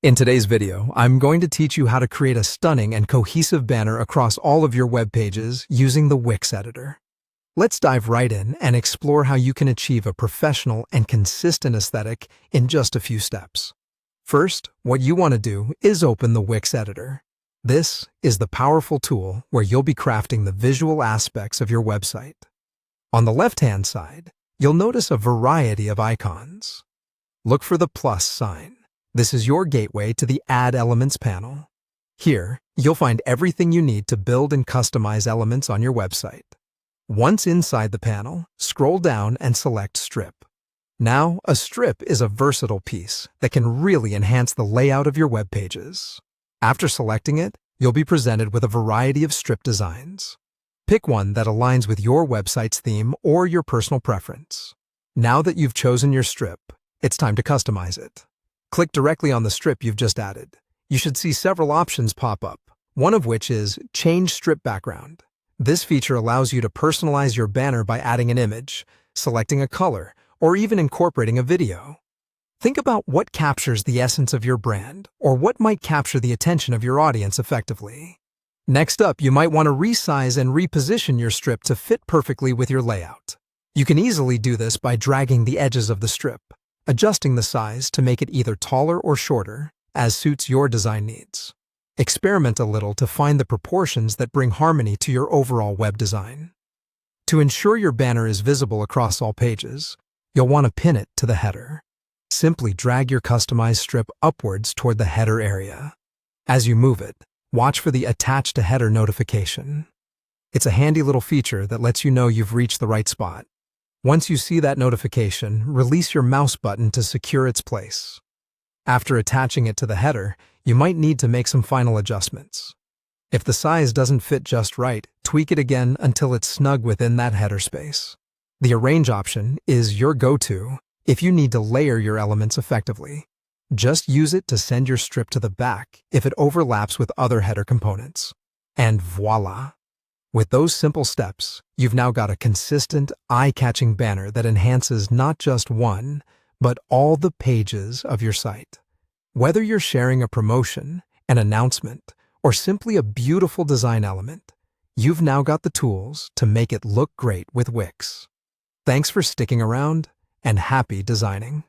In today's video, I'm going to teach you how to create a stunning and cohesive banner across all of your web pages using the Wix editor. Let's dive right in and explore how you can achieve a professional and consistent aesthetic in just a few steps. First, what you want to do is open the Wix editor. This is the powerful tool where you'll be crafting the visual aspects of your website. On the left-hand side, you'll notice a variety of icons. Look for the plus sign. This is your gateway to the Add Elements panel. Here, you'll find everything you need to build and customize elements on your website. Once inside the panel, scroll down and select Strip. Now, a strip is a versatile piece that can really enhance the layout of your web pages. After selecting it, you'll be presented with a variety of strip designs. Pick one that aligns with your website's theme or your personal preference. Now that you've chosen your strip, it's time to customize it. Click directly on the strip you've just added. You should see several options pop up, one of which is Change Strip Background. This feature allows you to personalize your banner by adding an image, selecting a color, or even incorporating a video. Think about what captures the essence of your brand, or what might capture the attention of your audience effectively. Next up, you might want to resize and reposition your strip to fit perfectly with your layout. You can easily do this by dragging the edges of the strip, adjusting the size to make it either taller or shorter, as suits your design needs. Experiment a little to find the proportions that bring harmony to your overall web design. To ensure your banner is visible across all pages, you'll want to pin it to the header. Simply drag your customized strip upwards toward the header area. As you move it, watch for the Attach to Header notification. It's a handy little feature that lets you know you've reached the right spot. Once you see that notification, release your mouse button to secure its place. After attaching it to the header, you might need to make some final adjustments. If the size doesn't fit just right, tweak it again until it's snug within that header space. The Arrange option is your go-to if you need to layer your elements effectively. Just use it to send your strip to the back if it overlaps with other header components. And voila! With those simple steps, you've now got a consistent, eye-catching banner that enhances not just one, but all the pages of your site. Whether you're sharing a promotion, an announcement, or simply a beautiful design element, you've now got the tools to make it look great with Wix. Thanks for sticking around, and happy designing.